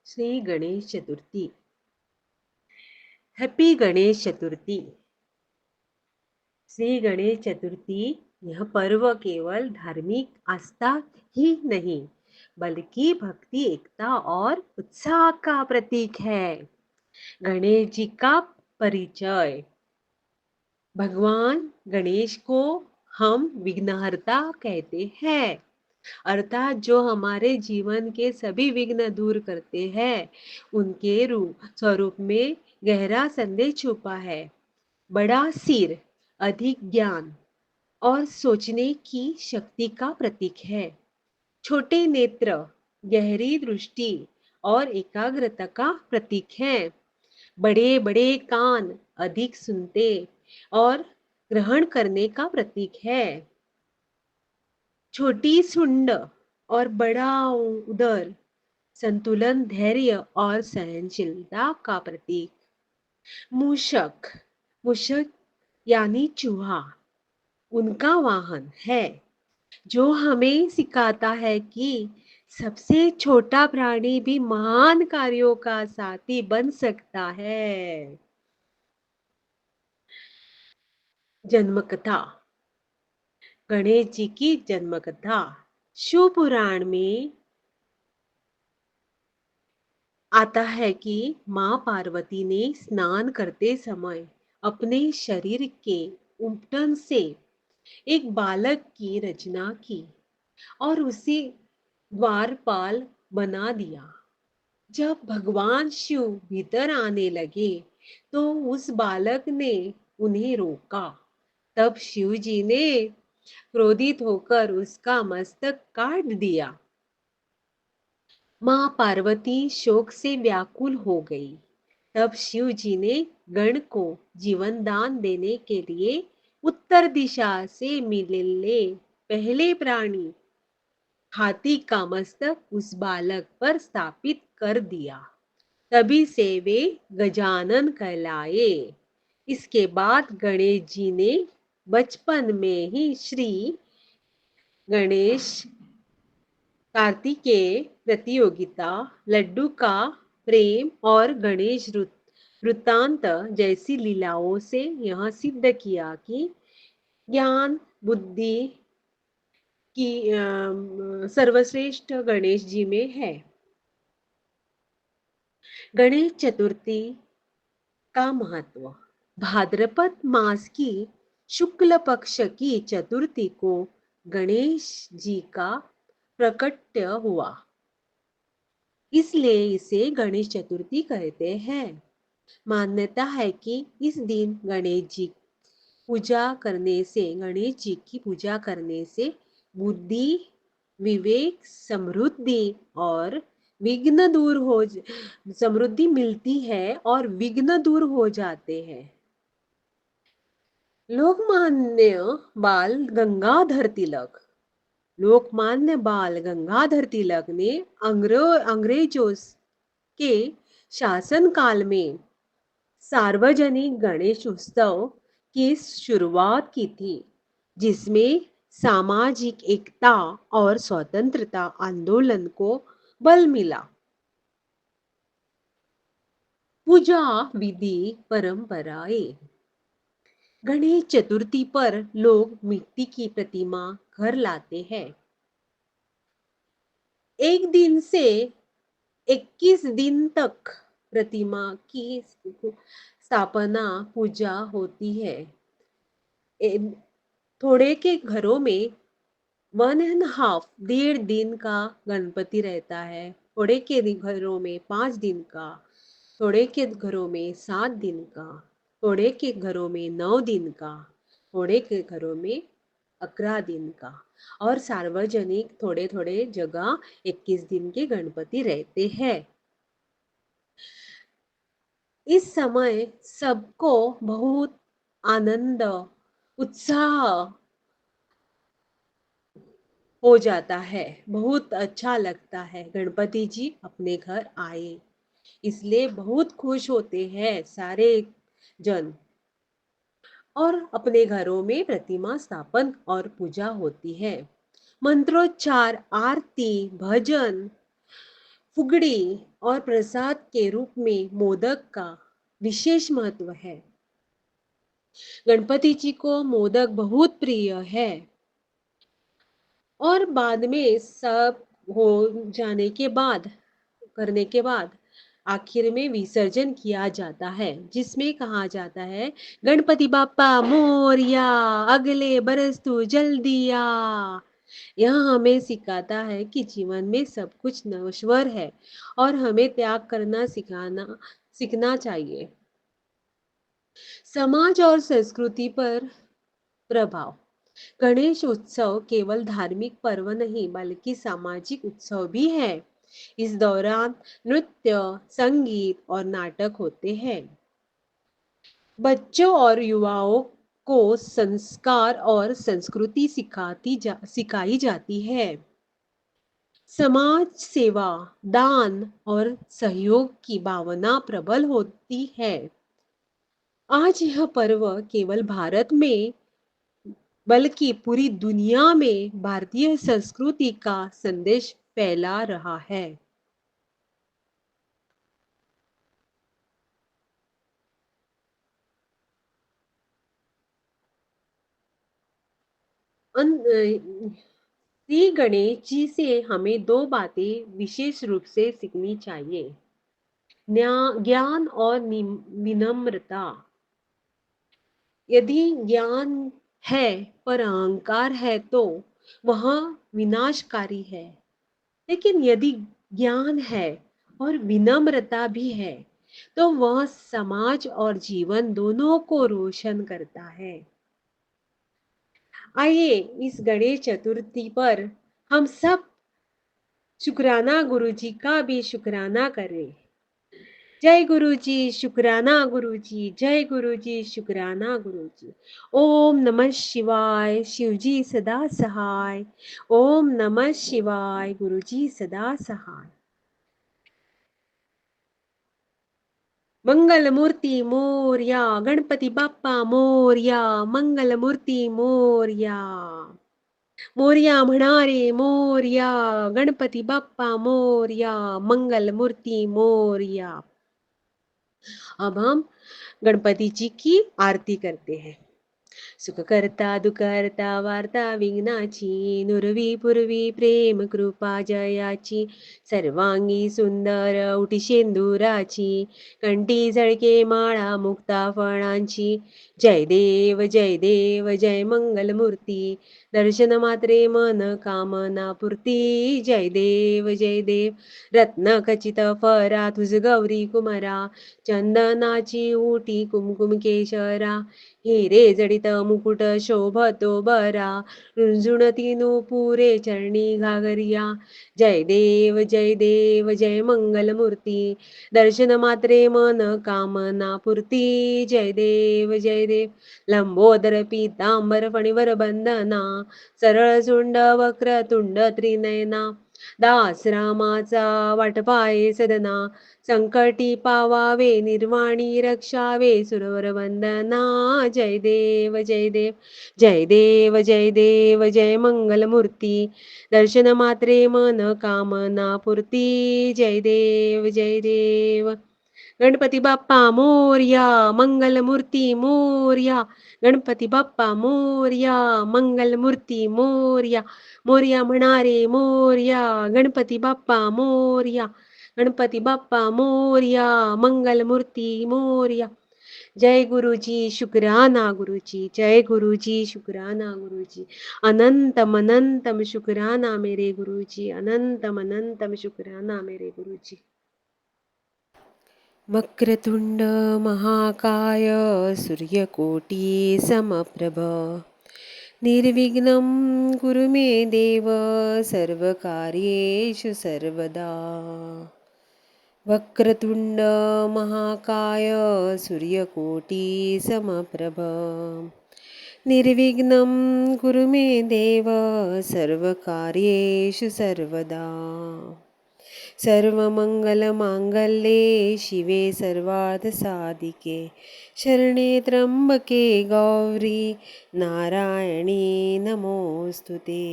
Shri Ganesh Chaturthi. Happy Ganesh Chaturthi. Shri Ganesh Chaturthi यह पर्व केवल धार्मिक आस्था ही नहीं बल्कि भक्ति, एकता और उत्साह का प्रतीक है। गणेश जी का परिचय। भगवान गणेश को हम विघ्नहर्ता कहते हैं, अर्थात जो हमारे जीवन के सभी विघ्न दूर करते हैं। उनके रूप स्वरूप में गहरा संदेश छुपा है। बड़ा सिर, अधिक ज्ञान और सोचने की शक्ति का प्रतीक है। छोटे नेत्र, गहरी दृष्टि और एकाग्रता का प्रतीक है। बड़े बड़े कान, अधिक सुनते और ग्रहण करने का प्रतीक है। छोटी सुंड और बड़ा उदर, संतुलन, धैर्य और सहनशीलता का प्रतीक। मूषक, मूषक यानी चूहा, उनका वाहन है, जो हमें सिखाता है कि सबसे छोटा प्राणी भी महान कार्यों का साथी बन सकता है। जन्म कथा। गणेश जी की जन्म कथा शिव पुराण में आता है कि माँ पार्वती ने स्नान करते समय अपने शरीर के उमटन से एक बालक की रचना की और उसे द्वारपाल बना दिया। जब भगवान शिव भीतर आने लगे तो उस बालक ने उन्हें रोका। तब शिव जी ने क्रोधित होकर उसका मस्तक काट दिया। माँ पार्वती शोक से व्याकुल हो गई। तब शिव जी ने गण को जीवन दान देने के लिए उत्तर दिशा से मिले पहले प्राणी हाथी का मस्तक उस बालक पर स्थापित कर दिया। तभी से वे गजानन कहलाए। इसके बाद गणेश जी ने बचपन में ही श्री गणेश कार्तिकेय प्रतियोगिता, लड्डू का प्रेम और गणेश वृत्तांत जैसी लीलाओं से यह सिद्ध किया कि ज्ञान बुद्धि की सर्वश्रेष्ठ गणेश जी में है। गणेश चतुर्थी का महत्व। भाद्रपद मास की शुक्ल पक्ष की चतुर्थी को गणेश जी का प्रकट्य हुआ, इसलिए इसे गणेश चतुर्थी कहते हैं। मान्यता है कि इस दिन गणेश जी की पूजा करने से बुद्धि, विवेक, समृद्धि और विघ्न दूर हो समृद्धि मिलती है और विघ्न दूर हो जाते हैं। लोकमान्य बाल गंगाधर तिलक। लोकमान्य बाल गंगाधर तिलक ने अंग्रेजों के शासनकाल में सार्वजनिक गणेश उत्सव की शुरुआत की थी, जिसमें सामाजिक एकता और स्वतंत्रता आंदोलन को बल मिला। पूजा विधि परंपराएं। गणेश चतुर्थी पर लोग मिट्टी की प्रतिमा घर लाते हैं। एक दिन से 21 दिन तक प्रतिमा की स्थापना पूजा होती है। थोड़े के घरों में 1.5 डेढ़ दिन का गणपति रहता है, थोड़े के घरों में 5 दिन का, थोड़े के घरों में 7 दिन का, थोड़े के घरों में 9 दिन का, थोड़े के घरों में 11 दिन का और सार्वजनिक थोड़े थोड़े जगह 21 दिन के गणपति रहते हैं। इस समय सबको बहुत आनंद, उत्साह हो जाता है, बहुत अच्छा लगता है। गणपति जी अपने घर आए, इसलिए बहुत खुश होते हैं सारे जन और अपने घरों में प्रतिमा स्थापन और पूजा होती है। मंत्रोच्चार, आरती, भजन, फुगड़ी और प्रसाद के रूप में मोदक का विशेष महत्व है। गणपति जी को मोदक बहुत प्रिय है और बाद में सब हो जाने के बाद करने के बाद आखिर में विसर्जन किया जाता है, जिसमें कहा जाता है गणपति बाप्पा मोरया, अगले बरस तू जल्दी आ। यह हमें सिखाता है कि जीवन में सब कुछ नश्वर है और हमें त्याग करना सिखाना सीखना चाहिए। समाज और संस्कृति पर प्रभाव। गणेश उत्सव केवल धार्मिक पर्व नहीं बल्कि सामाजिक उत्सव भी है। इस दौरान नृत्य, संगीत और नाटक होते हैं। बच्चों और युवाओं को संस्कार और संस्कृति सिखाई जाती है। समाज सेवा, दान और सहयोग की भावना प्रबल होती है। आज यह पर्व केवल भारत में बल्कि पूरी दुनिया में भारतीय संस्कृति का संदेश फैला रहा है। श्री गणेश जी से हमें दो बातें विशेष रूप से सीखनी चाहिए। ज्ञान और विनम्रता। यदि ज्ञान है पर अहंकार है तो वह विनाशकारी है, लेकिन यदि ज्ञान है और विनम्रता भी है तो वह समाज और जीवन दोनों को रोशन करता है। आइए इस गणेश चतुर्थी पर हम सब शुक्राना गुरु जी का भी शुक्राना करें। जय गुरु जी, शुक्राना गुरु जी, जय गुरु जी, शुक्राना गुरु जी। ओम नमः शिवाय, शिव जी सदा सहाय। ओम नमः शिवाय, गुरु जी सदा सहाय। मंगल मूर्ति मोरया, गणपति बाप्पा मोरया, मंगल मूर्ति मोरया। मोरया म्हणा रे मोरया, गणपति बाप्पा मोरया, मंगल मूर्ति मोरया। अब हम गणपति जी की आरती करते हैं। सुखकर्ता दुःखहर्ता वार्ता विघ्नाची, नुरवी पूर्वी प्रेम कृपा जयाची, सर्वांगी सुंदर उटी शेंदुराची, कंठी झळके माळा मुक्ता फळांची, जय देव जय मंगलमूर्ती, दर्शन मात्रे मन कामना पूर्ती, जय देव रत्न खचित फरा तुझ गौरी कुमरा, चंदनाची उटी कुमकुम केशरा, हिरे जडित मुकुट शोभतो बरा, रुंजुणती पुरे चरणी घागरिया, जय देव जय मंगलमूर्ती, दर्शन मात्रे मन कामना पूर्ती, जय देव लंबोदर पीतांबर फणीवर बंदना, सरळ सुंड वक्र तुंड त्रिनयना, दास रामाचा वाटपाये सदना, संकटी पावावे निर्वाणी रक्षावे सुरवर वंदना, जय देव जय देव जय देव जय देव जय मंगलमूर्ती, दर्शन मात्रे मन कामना पूर्ती, जय देव गणपती बाप्पा मोरया, मंगलमूर्ती मोरया, गणपती बाप्पा मोरया, मंगलमूर्ती मोरया, मोरया म्हणा मोरया, गणपती बाप्पा मोरया, गणपती बाप्पा मोरया, मंगलमूर्ती मोरया। जय गुरुजी, शुक्राना गुरुजी, जय गुरुजी, शुक्राना गुरुजी, अनंतम अनंतम शुक्राना मेरे गुरुजी, अनंतम अनंतम शुक्राना मेरे गुरुजी। वक्रतुंड महाकाय सूर्यकोटी समप्रभ, निर्विघ्नं कुरु मे देव सर्वकार्येषु सर्वदा। वक्रतुंड महाकाय सूर्यकोटी समप्रभ, निर्विघ्नं कुरु मे देव सर्वकार्येषु सर्वदा। सर्वमंगलमांगल्ये शिवे सर्वार्थसाधिके, शरणे त्र्यंबके गौरी नारायणी नमोस्तुते।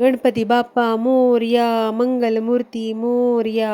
गणपती बाप्पा मोरया, मंगलमूर्ती मोरया.